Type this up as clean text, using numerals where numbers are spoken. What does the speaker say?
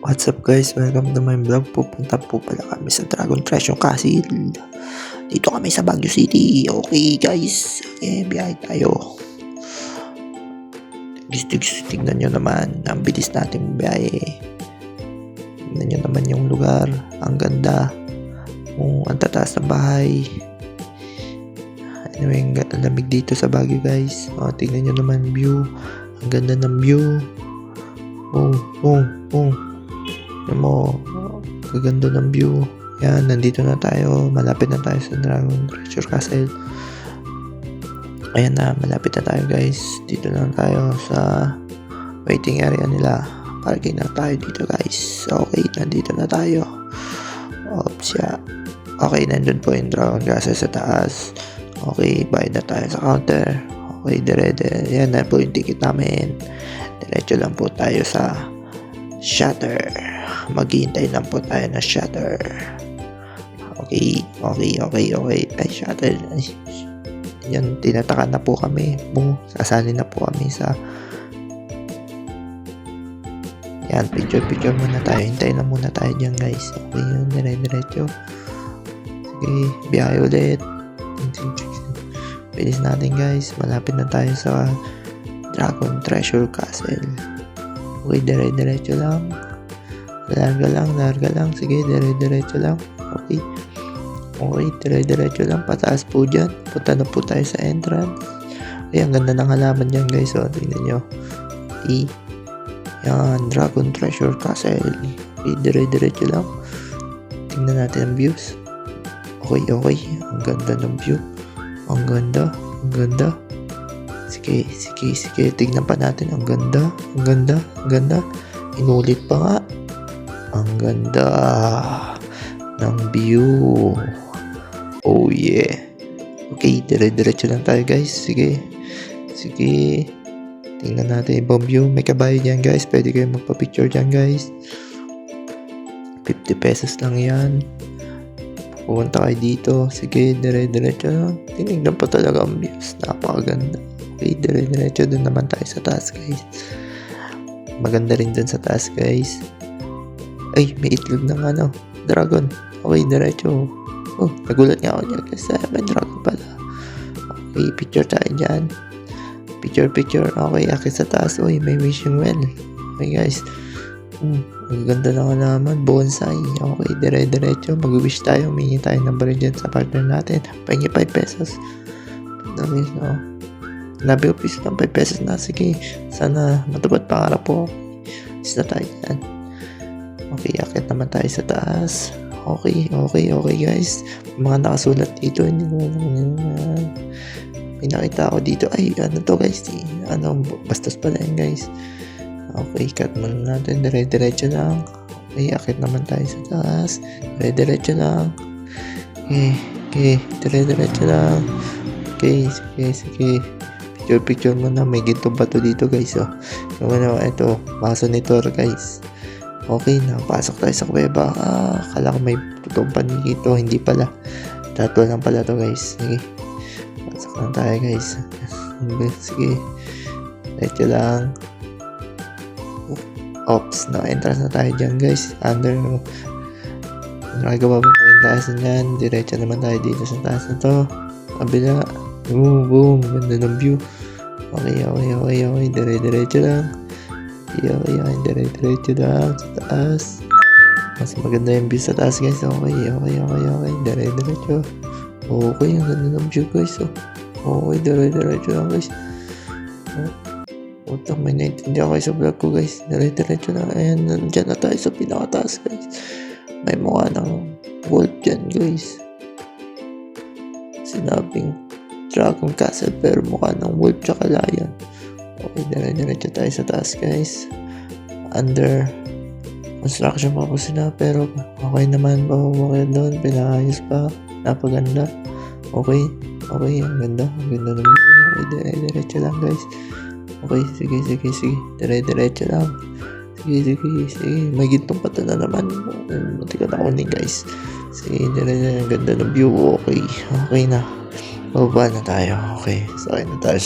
What's up guys? Welcome to my vlog. Pupunta po pala kami sa Dragon Treasure Castle. Dito kami sa Baguio City. Okay guys, biyahe tayo. Tignan nyo naman, ang bilis natin biyahe. Tignan nyo naman yung lugar, ang ganda. Ang tataas na bahay. Anyway, ang lamig dito sa Baguio guys. Tignan nyo naman view. Ang ganda ng view. Mo, kaganda ng view. Yan, nandito na tayo. Malapit na tayo sa Dragon Treasure Castle. Ayan na, malapit na tayo guys. Dito na tayo sa waiting area nila. Parking na tayo dito guys. Okay, nandito na tayo. Oops, yeah. Okay, nandun po yung Dragon Castle sa taas. Okay, bayad na tayo sa counter. Okay, dire-dire. Yan na po yung ticket namin. Diretso lang po tayo sa shutter. Maghihintay lang po tayo na shutter. Okay. Ay, shutter. Ay, yan, tinataka na po kami. Sasali na po kami sa yan, picture muna tayo. Hintayin na muna tayo dyan guys. Okay, yun, dire-diretso. Sige, biyahe ulit. Bilis natin guys. Malapit na tayo sa Dragon Treasure Castle. Okay, dire-diretso lang. Larga lang. Sige, dire-diretso lang. Okay, dire-diretso lang. Pataas po dyan. Punta na po tayo sa entrance. Ay, ang ganda ng halaman dyan guys. Tingnan nyo. Yan, Dragon Treasure Castle. Okay, dire-diretso lang. Tingnan natin ang views. Okay. Ang ganda ng view. Ang ganda. Sige. Tignan pa natin. Ang ganda. Inulit pa nga. Ang ganda ng view. Oh yeah. Okay, dire-diretso lang tayo guys. Sige. Tingnan natin ibang view. May kabayo dyan guys. Pwede kayo magpa-picture dyan guys. 50 pesos lang yan. Pumunta kayo dito. Sige, dire-diretso lang. Tinignan pa talaga ang views. Napakaganda. Okay, dire-diretso. Doon naman tayo sa taas guys. Maganda rin dun sa taas guys. Ay, may itlog ng dragon. Okay, diretso. Oh, nagulat nga ako dyan kasi may dragon pala. Okay, picture tayo dyan. Picture. Okay, akit sa taas. Uy, may wishing well. Okay guys. Ang ganda ng halaman. Bonsai. Okay, dire-diretso. Mag-wish tayo. Humingi tayo ng baril dyan sa partner natin. Pahingi 5 pesos. Labi ko piso lang 5 pesos na. Sige, sana matupad pangarap po. Isa tayo dyan. Okay, akit naman tayo sa taas. Okay guys. Mga nakasulat dito. Hindi ko pinakita ako dito. Ay, ano to guys? Bastos pala yun guys. Okay, cut muna natin. Dire-diretso lang. Okay, akit naman tayo sa taas. Dire-diretso lang. Okay, dire-diretso lang. Okay, sige. Picture muna. May gintong bato dito guys. Ito, masonitor guys. Okay, napasok tayo sa kuweba. Kala ko may totoong paniki ito. Hindi pala. Tattoo lang pala to guys. Sige. Pasok lang tayo guys. Sige. Diretso lang. Oops. Na-entrance na tayo dyan guys. Under. Nagagawa mo po yung taas na dyan. Diretso naman tayo dito sa taas na to. Kabila. Boom. Ganda ng view. Okay. Dire-diretso lang. Yan, dire-diretso lang sa taas. Mas maganda yung view sa taas guys. Okay, dire-diretso. Okay, ang ganda ng view guys. Okay, dire-diretso lang guys. Utang, may naintindihan kayo sa vlog ko guys. Dire-diretso lang. Ayan, nandyan na tayo sa pinakataas guys. May mukha ng wolf dyan guys. Sinabing Dragon Castle pero mukha ng wolf tsaka lion. Okay, dire-diretso tayo sa taas guys. Under construction pa po sila pero okay naman pa. Okay doon, pinaayos pa. Napaganda. Okay, ang ganda naman. Okay, dire-diretso lang guys. Okay, sige. Dire-diretso lang. Sige. May gintong pata na naman. Hindi ko na kunin guys. Sige, dire-diretso. Ang ganda ng view. Okay na. Bababa na tayo. Okay, sakay na tayo.